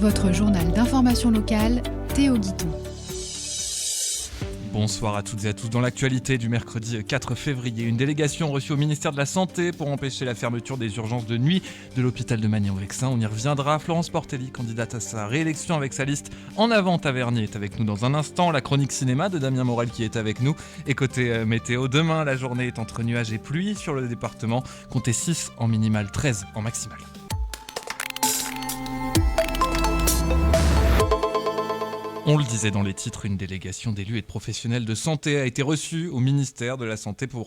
Votre journal d'information locale, Théo Guiton. Bonsoir à toutes et à tous. Dans l'actualité du mercredi 4 février, une délégation reçue au ministère de la Santé pour empêcher la fermeture des urgences de nuit de l'hôpital de Magny-en-Vexin. On y reviendra. Florence Portelli, candidate à sa réélection avec sa liste En avant Tavernier, est avec nous dans un instant. La chronique cinéma de Damien Morel qui est avec nous. Et côté météo, demain, la journée est entre nuages et pluie sur le département. Comptez 6 en minimal, 13 en maximal. On le disait dans les titres, une délégation d'élus et de professionnels de santé a été reçue au ministère de la Santé pour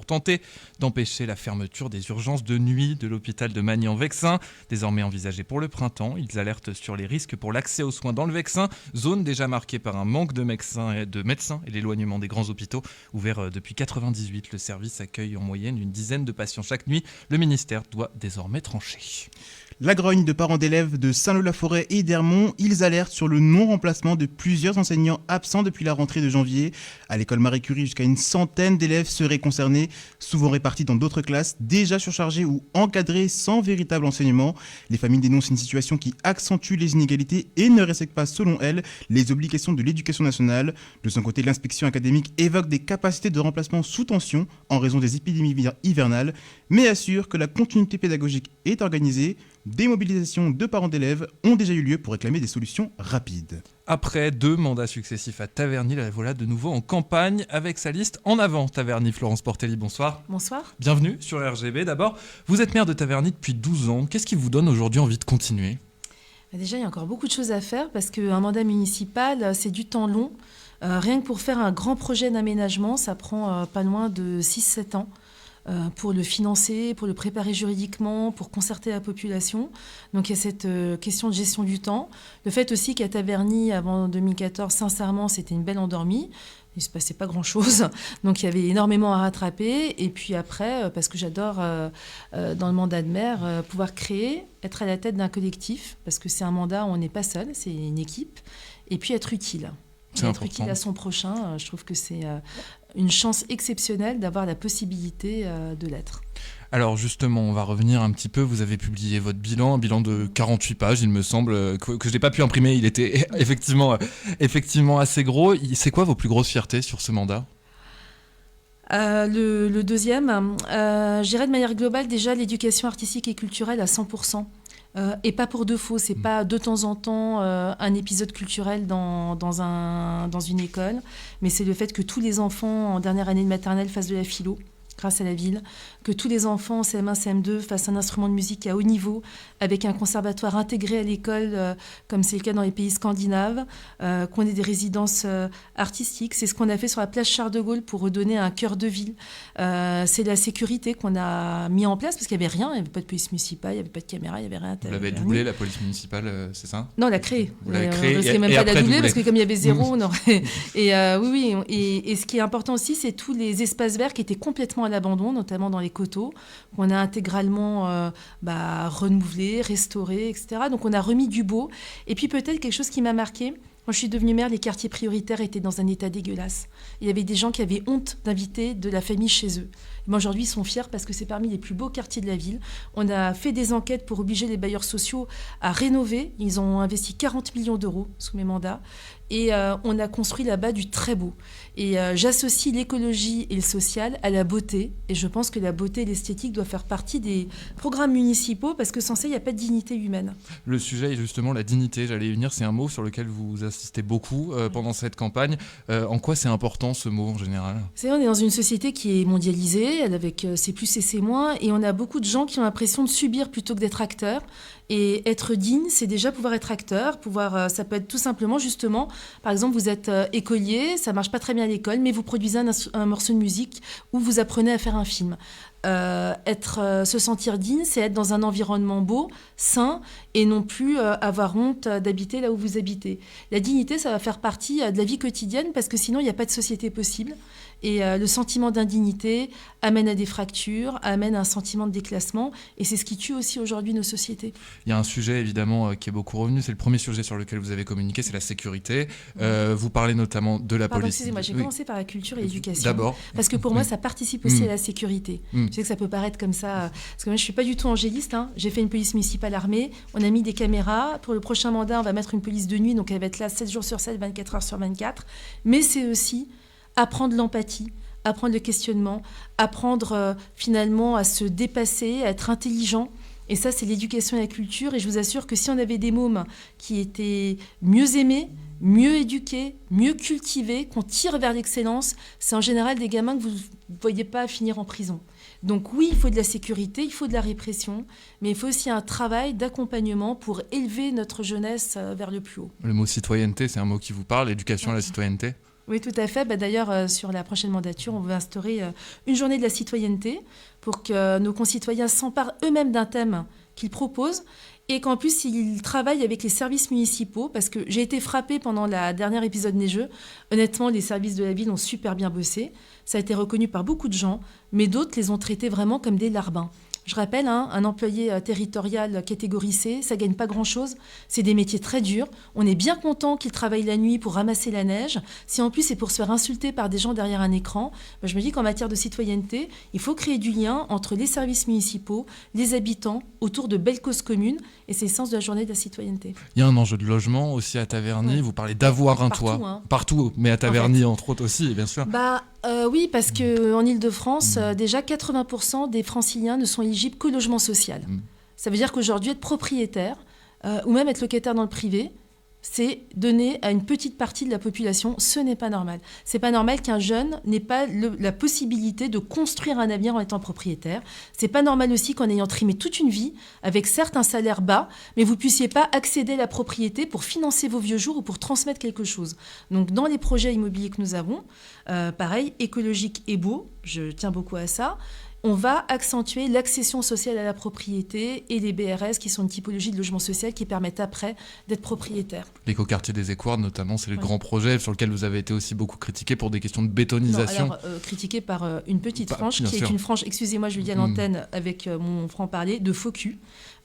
tenter d'empêcher la fermeture des urgences de nuit de l'hôpital de Magny-en-Vexin. Désormais envisagée pour le printemps, ils alertent sur les risques pour l'accès aux soins dans le Vexin, zone déjà marquée par un manque de médecins et l'éloignement des grands hôpitaux. Ouvert depuis 1998, le service accueille en moyenne une dizaine de patients chaque nuit. Le ministère doit désormais trancher. La grogne de parents d'élèves de Saint-Lô-la-Forêt et d'Hermont, ils alertent sur le non-remplacement de plusieurs enseignants absents depuis la rentrée de janvier. À l'école Marie Curie, jusqu'à une centaine d'élèves seraient concernés, souvent répartis dans d'autres classes, déjà surchargées ou encadrées sans véritable enseignement. Les familles dénoncent une situation qui accentue les inégalités et ne respecte pas, selon elles, les obligations de l'éducation nationale. De son côté, l'inspection académique évoque des capacités de remplacement sous tension en raison des épidémies hivernales, mais assure que la continuité pédagogique est organisée. Des mobilisations de parents d'élèves ont déjà eu lieu pour réclamer des solutions rapides. Après 2 mandats successifs à Taverny, la voilà de nouveau en campagne avec sa liste En avant Taverny. Florence Portelli, bonsoir. Bonsoir. Bienvenue sur RGB. D'abord, vous êtes maire de Taverny depuis 12 ans. Qu'est-ce qui vous donne aujourd'hui envie de continuer ? Déjà, il y a encore beaucoup de choses à faire parce qu'un mandat municipal, c'est du temps long. Rien que pour faire un grand projet d'aménagement, ça prend pas loin de 6-7 ans. Pour le financer, pour le préparer juridiquement, pour concerter la population. Donc il y a cette question de gestion du temps. Le fait aussi qu'à Taverny, avant 2014, sincèrement, c'était une belle endormie. Il ne se passait pas grand-chose. Donc il y avait énormément à rattraper. Et puis après, parce que j'adore, dans le mandat de maire, pouvoir créer, être à la tête d'un collectif, parce que c'est un mandat où on n'est pas seul, c'est une équipe. Et puis être utile. Être utile à son prochain, je trouve que c'est une chance exceptionnelle d'avoir la possibilité de l'être. Alors justement, on va revenir un petit peu. Vous avez publié votre bilan, un bilan de 48 pages, il me semble, que je n'ai pas pu imprimer. Il était effectivement assez gros. C'est quoi vos plus grosses fiertés sur ce mandat ? Le deuxième, je dirais de manière globale déjà l'éducation artistique et culturelle à 100%. Et pas pour de faux, c'est pas de temps en temps un épisode culturel dans une école, mais c'est le fait que tous les enfants en dernière année de maternelle fassent de la philo, grâce à la ville, que tous les enfants en CM1, CM2 fassent un instrument de musique à haut niveau, avec un conservatoire intégré à l'école, comme c'est le cas dans les pays scandinaves, qu'on ait des résidences artistiques. C'est ce qu'on a fait sur la place Charles de Gaulle pour redonner un cœur de ville. C'est la sécurité qu'on a mis en place, parce qu'il n'y avait rien, il n'y avait pas de police municipale, il n'y avait pas de caméra, il n'y avait rien. Vous l'avez doublé, la police municipale, c'est ça ? Non, on l'a créée. Vous l'avez créée, on ne risquait même pas de la doubler, parce que comme il y avait zéro, on aurait... Oui, et ce qui est important aussi, c'est tous les espaces verts qui étaient complètement à l'abandon, notamment dans les coteaux, qu'on a intégralement renouvelés, restaurés, etc. Donc on a remis du beau. Et puis peut-être quelque chose qui m'a marqué, quand je suis devenue maire, les quartiers prioritaires étaient dans un état dégueulasse. Il y avait des gens qui avaient honte d'inviter de la famille chez eux. Mais aujourd'hui, ils sont fiers parce que c'est parmi les plus beaux quartiers de la ville. On a fait des enquêtes pour obliger les bailleurs sociaux à rénover. Ils ont investi 40 millions d'euros sous mes mandats. Et on a construit là-bas du très beau. Et j'associe l'écologie et le social à la beauté. Et je pense que la beauté et l'esthétique doivent faire partie des programmes municipaux parce que sans ça, il n'y a pas de dignité humaine. Le sujet est justement la dignité. J'allais y venir, c'est un mot sur lequel vous insistez beaucoup pendant cette campagne. En quoi c'est important ce mot en général ? On est dans une société qui est mondialisée, avec ses plus et ses moins. Et on a beaucoup de gens qui ont l'impression de subir plutôt que d'être acteurs. Et être digne, c'est déjà pouvoir être acteur, ça peut être tout simplement justement, par exemple, vous êtes écolier, ça marche pas très bien à l'école, mais vous produisez un morceau de musique ou vous apprenez à faire un film. Se sentir digne, c'est être dans un environnement beau, sain, et non plus avoir honte d'habiter là où vous habitez. La dignité, ça va faire partie de la vie quotidienne, parce que sinon, il n'y a pas de société possible. Et le sentiment d'indignité amène à des fractures, amène à un sentiment de déclassement. Et c'est ce qui tue aussi aujourd'hui nos sociétés. Il y a un sujet évidemment qui est beaucoup revenu, c'est le premier sujet sur lequel vous avez communiqué, c'est la sécurité. Vous parlez notamment de la police. Excusez-moi, j'ai commencé par la culture et l'éducation. D'abord. Parce que pour moi, ça participe aussi à la sécurité. Je sais que ça peut paraître comme ça, parce que moi je ne suis pas du tout angéliste. J'ai fait une police municipale armée, on a mis des caméras. Pour le prochain mandat, on va mettre une police de nuit, donc elle va être là 7 jours sur 7, 24 heures sur 24. Mais c'est aussi apprendre l'empathie, apprendre le questionnement, apprendre finalement à se dépasser, à être intelligent. Et ça, c'est l'éducation et la culture. Et je vous assure que si on avait des mômes qui étaient mieux aimés, mieux éduqués, mieux cultivés, qu'on tire vers l'excellence, c'est en général des gamins que vous ne voyez pas finir en prison. Donc oui, il faut de la sécurité, il faut de la répression, mais il faut aussi un travail d'accompagnement pour élever notre jeunesse vers le plus haut. Le mot citoyenneté, c'est un mot qui vous parle, l'éducation à la citoyenneté ? Oui, tout à fait. D'ailleurs, sur la prochaine mandature, on va instaurer une journée de la citoyenneté pour que nos concitoyens s'emparent eux-mêmes d'un thème qu'ils proposent et qu'en plus, ils travaillent avec les services municipaux parce que j'ai été frappée pendant la dernière épisode Neigeux. Honnêtement, les services de la ville ont super bien bossé. Ça a été reconnu par beaucoup de gens, mais d'autres les ont traités vraiment comme des larbins. Je rappelle, un employé territorial catégorie C, ça ne gagne pas grand-chose. C'est des métiers très durs. On est bien content qu'il travaille la nuit pour ramasser la neige. Si en plus c'est pour se faire insulter par des gens derrière un écran, je me dis qu'en matière de citoyenneté, il faut créer du lien entre les services municipaux, les habitants, autour de belles causes communes. Et c'est le sens de la journée de la citoyenneté. Il y a un enjeu de logement aussi à Taverny. Ouais. Vous parlez d'avoir un toit. Partout, mais à Taverny entre autres aussi, bien sûr. Oui, parce qu'en Ile-de-France, déjà 80% des franciliens ne sont éligibles qu'au logement social. Ça veut dire qu'aujourd'hui, être propriétaire ou même être locataire dans le privé, c'est donner à une petite partie de la population. Ce n'est pas normal. C'est pas normal qu'un jeune n'ait pas la possibilité de construire un avenir en étant propriétaire. C'est pas normal aussi qu'en ayant trimé toute une vie, avec certes un salaire bas, mais vous puissiez pas accéder à la propriété pour financer vos vieux jours ou pour transmettre quelque chose. Donc dans les projets immobiliers que nous avons, pareil, écologique et beau, je tiens beaucoup à ça. On va accentuer l'accession sociale à la propriété et les BRS qui sont une typologie de logement social qui permettent après d'être propriétaire. L'écoquartier des Écoires, notamment, c'est le grand projet sur lequel vous avez été aussi beaucoup critiqué pour des questions de bétonisation. Non, alors, critiqué par une petite frange qui est une frange, excusez-moi, je le dis à l'antenne avec mon franc-parler, de faux cul,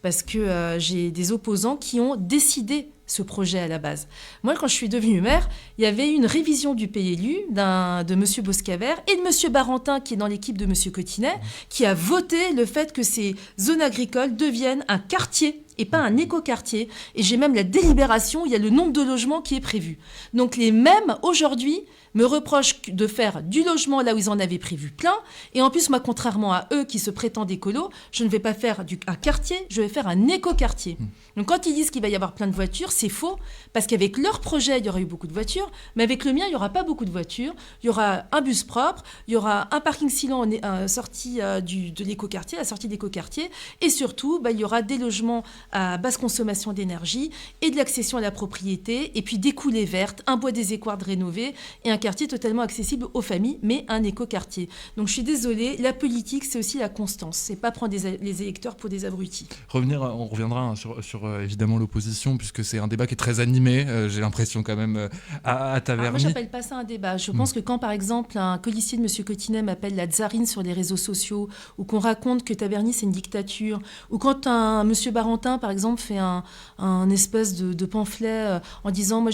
parce que j'ai des opposants qui ont décidé ce projet à la base. Moi, quand je suis devenue maire, il y avait une révision du PLU de M. Boscavert et de M. Barentin, qui est dans l'équipe de M. Cotinet, qui a voté le fait que ces zones agricoles deviennent un quartier et pas un écoquartier. Et j'ai même la délibération, il y a le nombre de logements qui est prévu. Donc les mêmes, aujourd'hui, me reprochent de faire du logement là où ils en avaient prévu plein. Et en plus, moi, contrairement à eux qui se prétendent écolos, je ne vais pas faire un quartier, je vais faire un écoquartier. Donc quand ils disent qu'il va y avoir plein de voitures, c'est faux, parce qu'avec leur projet, il y aura eu beaucoup de voitures, mais avec le mien, il n'y aura pas beaucoup de voitures. Il y aura un bus propre, il y aura un parking silent sorti de l'écoquartier, la sortie de l'écoquartier, et surtout, il y aura des logements à basse consommation d'énergie et de l'accession à la propriété, et puis des coulées vertes, un bois des Écoires de rénover, et un quartier totalement accessible aux familles, mais un écoquartier. Donc je suis désolée, la politique, c'est aussi la constance, c'est pas prendre les électeurs pour des abrutis. On reviendra sur évidemment l'opposition, puisque c'est un débat qui est très animé, j'ai l'impression quand même, à Taverny. Moi, j'appelle pas ça un débat. Je pense que quand, par exemple, un colistier de M. Cotinet m'appelle la tsarine sur les réseaux sociaux, ou qu'on raconte que Taverny, c'est une dictature, ou quand un M. Barentin, par exemple, fait un espèce de pamphlet en disant,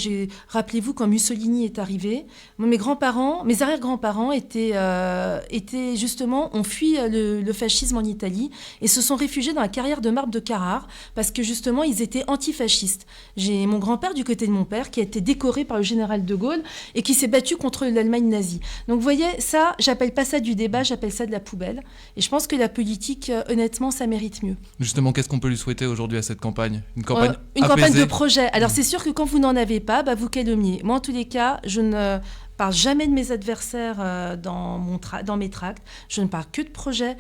rappelez-vous quand Mussolini est arrivé, moi, mes arrière-grands-parents étaient justement, ont fui le fascisme en Italie et se sont réfugiés dans la carrière de marbre de Carrare parce que justement, ils étaient antifascistes. J'ai mon grand-père du côté de mon père qui a été décoré par le général de Gaulle et qui s'est battu contre l'Allemagne nazie. Donc vous voyez, ça, j'appelle pas ça du débat, j'appelle ça de la poubelle. Et je pense que la politique, honnêtement, ça mérite mieux. Justement, qu'est-ce qu'on peut lui souhaiter aujourd'hui à cette campagne ? Une campagne campagne de projet. Alors c'est sûr que quand vous n'en avez pas, vous calomniez. Moi, en tous les cas, je ne parle jamais de mes adversaires dans mes tracts. Je ne parle que de projets.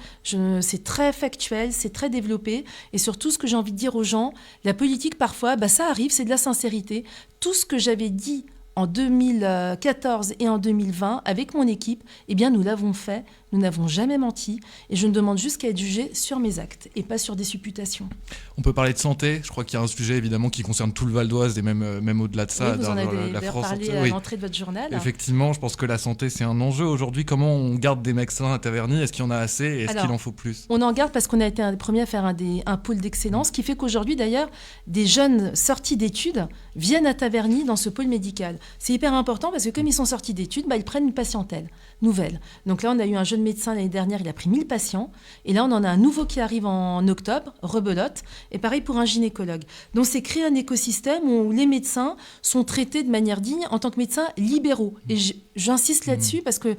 C'est très factuel, c'est très développé. Et surtout, ce que j'ai envie de dire aux gens, la politique, parfois, ça arrive, c'est de la sincérité. Tout ce que j'avais dit en 2014 et en 2020 avec mon équipe, nous l'avons fait. Nous n'avons jamais menti et je ne demande juste qu'à être jugée sur mes actes et pas sur des supputations. On peut parler de santé. Je crois qu'il y a un sujet évidemment qui concerne tout le Val d'Oise et même au-delà de ça. Oui, vous en avez la d'ailleurs France parlé entière. à l'entrée de votre journal. Effectivement, je pense que la santé, c'est un enjeu aujourd'hui. Comment on garde des médecins à Taverny ? Est-ce qu'il y en a assez et est-ce qu'il en faut plus ? On en garde parce qu'on a été un des premiers à faire un pôle d'excellence, qui fait qu'aujourd'hui, d'ailleurs, des jeunes sortis d'études viennent à Taverny dans ce pôle médical. C'est hyper important parce que comme ils sont sortis d'études, ils prennent une patientèle nouvelle. Donc là, on a eu un jeune médecin l'année dernière, il a pris 1000 patients. Et là, on en a un nouveau qui arrive en octobre, rebelote. Et pareil pour un gynécologue. Donc c'est créer un écosystème où les médecins sont traités de manière digne en tant que médecins libéraux. Et j'insiste là-dessus parce que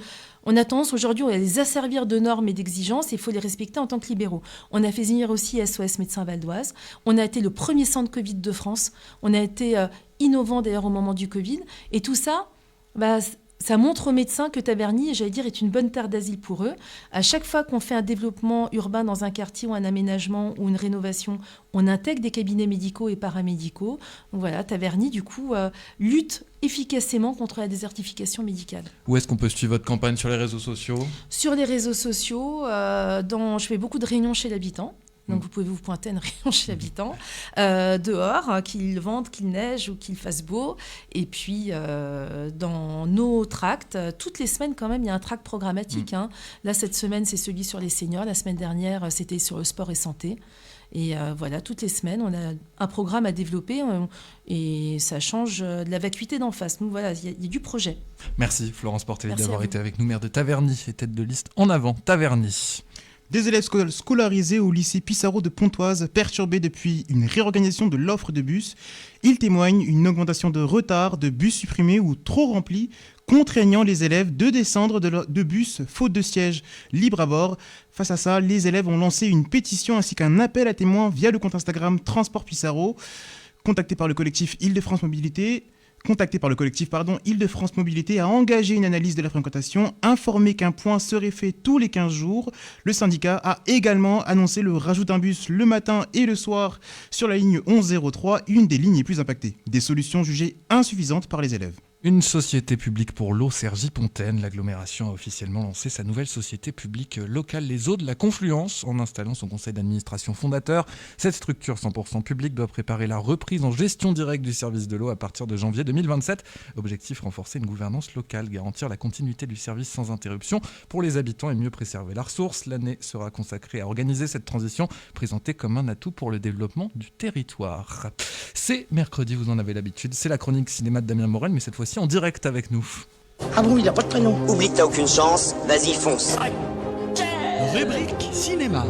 on a tendance aujourd'hui à les asservir de normes et d'exigences et il faut les respecter en tant que libéraux. On a fait venir aussi SOS Médecins Val d'Oise. On a été le premier centre Covid de France. On a été innovant d'ailleurs au moment du Covid. Et tout ça, ça montre aux médecins que Taverny, j'allais dire, est une bonne terre d'asile pour eux. À chaque fois qu'on fait un développement urbain dans un quartier ou un aménagement ou une rénovation, on intègre des cabinets médicaux et paramédicaux. Donc voilà, Taverny, du coup, lutte efficacement contre la désertification médicale. Où est-ce qu'on peut suivre votre campagne sur les réseaux sociaux ? Sur les réseaux sociaux, je fais beaucoup de réunions chez l'habitant. Donc vous pouvez vous pointer à une réunion chez l'habitant, dehors, qu'il vente, qu'il neige ou qu'il fasse beau. Et puis dans nos tracts, toutes les semaines quand même, il y a un tract programmatique. Là, cette semaine, c'est celui sur les seniors. La semaine dernière, c'était sur le sport et santé. Et voilà, toutes les semaines, on a un programme à développer et ça change de la vacuité d'en face. Nous, voilà, il y a du projet. Merci Florence Portelli d'avoir été avec nous, maire de Taverny et tête de liste En Avant Taverny. Des élèves scolarisés au lycée Pissarro de Pontoise, perturbés depuis une réorganisation de l'offre de bus. Ils témoignent une augmentation de retard, de bus supprimés ou trop remplis, contraignant les élèves de descendre de bus faute de sièges libres à bord. Face à ça, les élèves ont lancé une pétition ainsi qu'un appel à témoins via le compte Instagram Transport Pissarro, contacté par le collectif Île-de-France Mobilité. Île-de-France Mobilité a engagé une analyse de la fréquentation, informé qu'un point serait fait tous les 15 jours. Le syndicat a également annoncé le rajout d'un bus le matin et le soir sur la ligne 1103, une des lignes les plus impactées. Des solutions jugées insuffisantes par les élèves. Une société publique pour l'eau, Cergy-Pontaine. L'agglomération a officiellement lancé sa nouvelle société publique locale, les Eaux de la Confluence, en installant son conseil d'administration fondateur. Cette structure 100% publique doit préparer la reprise en gestion directe du service de l'eau à partir de janvier 2027. Objectif, renforcer une gouvernance locale, garantir la continuité du service sans interruption pour les habitants et mieux préserver la ressource. L'année sera consacrée à organiser cette transition, présentée comme un atout pour le développement du territoire. C'est mercredi, vous en avez l'habitude, c'est la chronique cinéma de Damien Morel, mais cette fois-ci en direct avec nous. Ah bon, il a pas de prénom. Oublie que t'as aucune chance, vas-y fonce. Rubrique cinéma.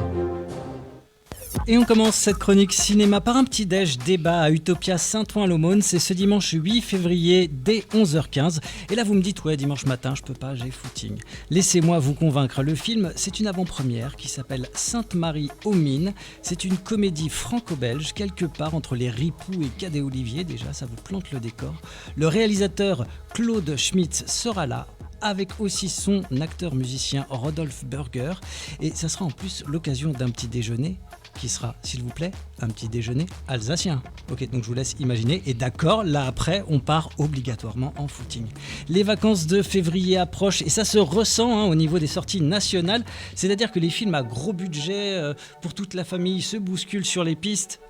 Et on commence cette chronique cinéma par un petit déj débat à Utopia Saint-Ouen-l'Aumône. C'est ce dimanche 8 février dès 11h15. Et là vous me dites, ouais, dimanche matin je peux pas, j'ai footing. Laissez-moi vous convaincre. Le film, c'est une avant-première qui s'appelle Sainte-Marie aux Mines. C'est une comédie franco-belge, quelque part entre les Ripoux et Cadet Olivier. Déjà, ça vous plante le décor. Le réalisateur Claude Schmitz sera là, avec aussi son acteur-musicien Rodolphe Burger. Et ça sera en plus l'occasion d'un petit déjeuner qui sera, s'il vous plaît, un petit déjeuner alsacien. Ok, donc je vous laisse imaginer. Et d'accord, là après, on part obligatoirement en footing. Les vacances de février approchent et ça se ressent au niveau des sorties nationales. C'est-à-dire que les films à gros budget pour toute la famille se bousculent sur les pistes.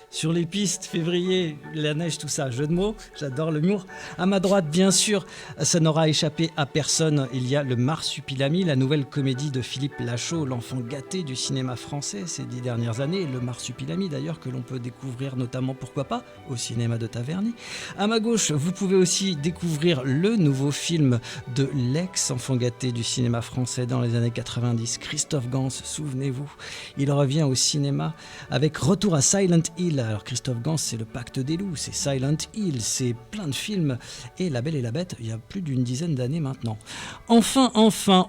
Sur les pistes, février, la neige, tout ça, jeu de mots, j'adore l'humour. À ma droite, bien sûr, ça n'aura échappé à personne, il y a le Marsupilami, la nouvelle comédie de Philippe Lachaud, l'enfant gâté du cinéma français ces 10 dernières années. Le Marsupilami d'ailleurs, que l'on peut découvrir notamment, pourquoi pas, au cinéma de Taverny. À ma gauche, vous pouvez aussi découvrir le nouveau film de l'ex-enfant gâté du cinéma français dans les années 90, Christophe Gans, souvenez-vous. Il revient au cinéma avec Retour à Silent Hill. Alors Christophe Gans, c'est le Pacte des loups, c'est Silent Hill, c'est plein de films. Et La Belle et la Bête, il y a plus d'une dizaine d'années maintenant. Enfin,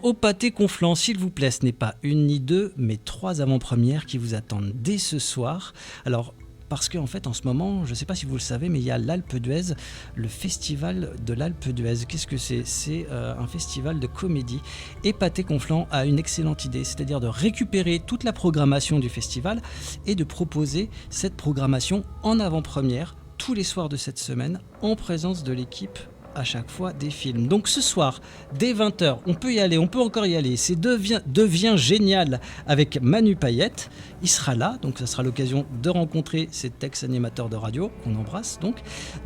au Pâté Conflans, s'il vous plaît, ce n'est pas une ni deux, mais 3 avant-premières qui vous attendent dès ce soir. Alors, parce qu'en fait, en ce moment, je ne sais pas si vous le savez, mais il y a l'Alpe d'Huez, le festival de l'Alpe d'Huez. Qu'est-ce que c'est ? C'est un festival de comédie. Et Pâté Conflans a une excellente idée, c'est-à-dire de récupérer toute la programmation du festival et de proposer cette programmation en avant-première tous les soirs de cette semaine en présence de l'équipe à chaque fois des films. Donc ce soir, dès 20h, on peut y aller, on peut encore y aller. C'est devient génial avec Manu Payette. Il sera là, donc ça sera l'occasion de rencontrer cet ex-animateur de radio qu'on embrasse. Donc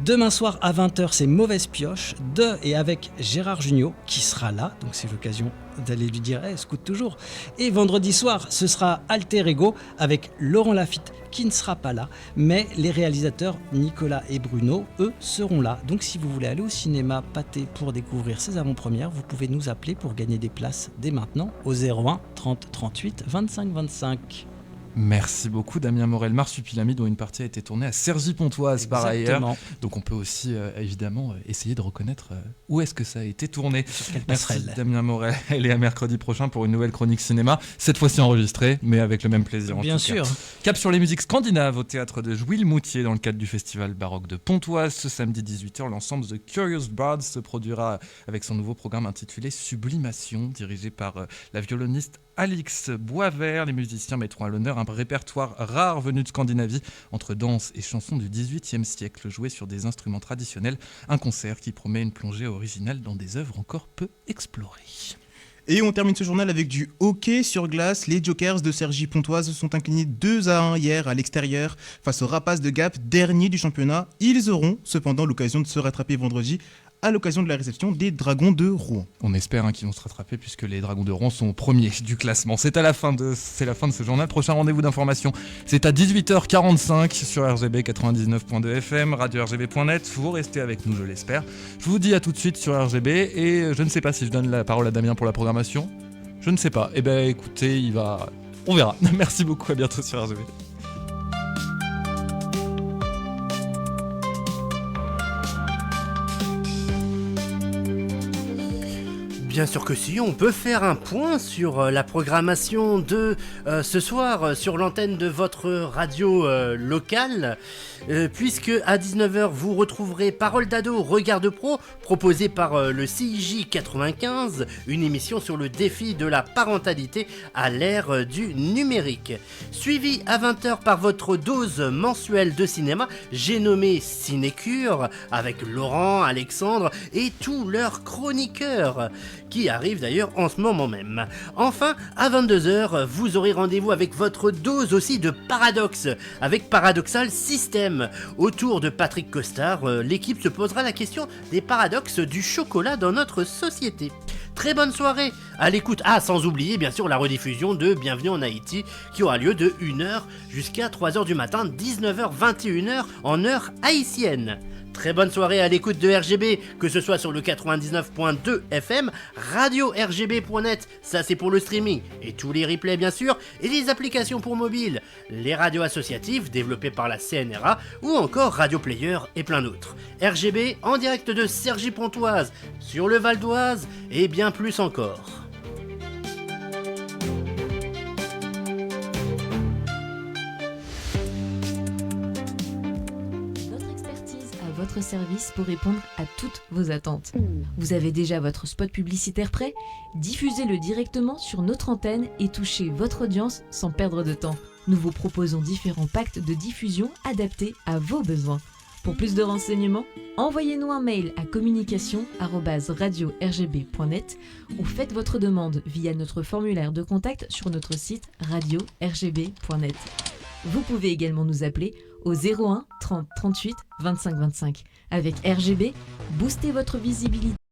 demain soir à 20h, c'est Mauvaise Pioche et avec Gérard Jugnot qui sera là. Donc c'est l'occasion d'aller lui dire scout toujours. Et vendredi soir, ce sera Alter Ego avec Laurent Lafitte qui ne sera pas là, mais les réalisateurs Nicolas et Bruno, eux, seront là. Donc si vous voulez aller au cinéma Pathé pour découvrir ces avant-premières, vous pouvez nous appeler pour gagner des places dès maintenant au 01 30 38 25 25. Merci beaucoup Damien Morel. Marsupilami, dont une partie a été tournée à Cergy-Pontoise par ailleurs. Donc on peut aussi évidemment essayer de reconnaître où est-ce que ça a été tourné. Merci Damien Morel. Et à mercredi prochain pour une nouvelle chronique cinéma, cette fois-ci enregistrée, mais avec le même plaisir. Bien sûr. Cap sur les musiques scandinaves au théâtre de Jouy-le-Moutier dans le cadre du festival baroque de Pontoise. Ce samedi 18h, l'ensemble The Curious Bards se produira avec son nouveau programme intitulé Sublimation, dirigé par la violoniste Alix Boisvert. Les musiciens mettront à l'honneur un répertoire rare venu de Scandinavie, entre danse et chansons du XVIIIe siècle, joué sur des instruments traditionnels. Un concert qui promet une plongée originale dans des œuvres encore peu explorées. Et on termine ce journal avec du hockey sur glace. Les Jokers de Cergy-Pontoise se sont inclinés 2-1 hier à l'extérieur face aux Rapaces de Gap, dernier du championnat. Ils auront cependant l'occasion de se rattraper vendredi à l'occasion de la réception des Dragons de Rouen. On espère qu'ils vont se rattraper puisque les Dragons de Rouen sont premiers du classement. C'est la fin de ce journal. Prochain rendez-vous d'information, c'est à 18h45 sur RGB 99.2 FM, radio-rgb.net. Vous restez avec nous, je l'espère. Je vous dis à tout de suite sur RGB et je ne sais pas si je donne la parole à Damien pour la programmation. Je ne sais pas. Eh bien écoutez, on verra. Merci beaucoup, à bientôt sur RGB. Bien sûr que si, on peut faire un point sur la programmation de ce soir sur l'antenne de votre radio locale, puisque à 19h vous retrouverez Parole d'ado, Regard de pro, proposé par le CIJ 95, une émission sur le défi de la parentalité à l'ère du numérique. Suivi à 20h par votre dose mensuelle de cinéma, j'ai nommé Cinécure, avec Laurent, Alexandre et tous leurs chroniqueurs, qui arrive d'ailleurs en ce moment même. Enfin, à 22h, vous aurez rendez-vous avec votre dose aussi de paradoxe, avec Paradoxal System. Autour de Patrick Costard, l'équipe se posera la question des paradoxes du chocolat dans notre société. Très bonne soirée à l'écoute. Ah, sans oublier bien sûr la rediffusion de Bienvenue en Haïti qui aura lieu de 1h jusqu'à 3h du matin, 19h, 21h en heure haïtienne. Très bonne soirée à l'écoute de RGB, que ce soit sur le 99.2 FM, radio-rgb.net, ça c'est pour le streaming, et tous les replays bien sûr, et les applications pour mobile, les radios associatives développées par la CNRA, ou encore Radio Player et plein d'autres. RGB en direct de Cergy-Pontoise, sur le Val d'Oise, et bien plus encore. Votre service pour répondre à toutes vos attentes. Vous avez déjà votre spot publicitaire prêt ? Diffusez-le directement sur notre antenne et touchez votre audience sans perdre de temps. Nous vous proposons différents packs de diffusion adaptés à vos besoins. Pour plus de renseignements, envoyez-nous un mail à communication@radio-rgb.net ou faites votre demande via notre formulaire de contact sur notre site radio-rgb.net. Vous pouvez également nous appeler au 01 30 38 25 25. Avec RGB, boostez votre visibilité.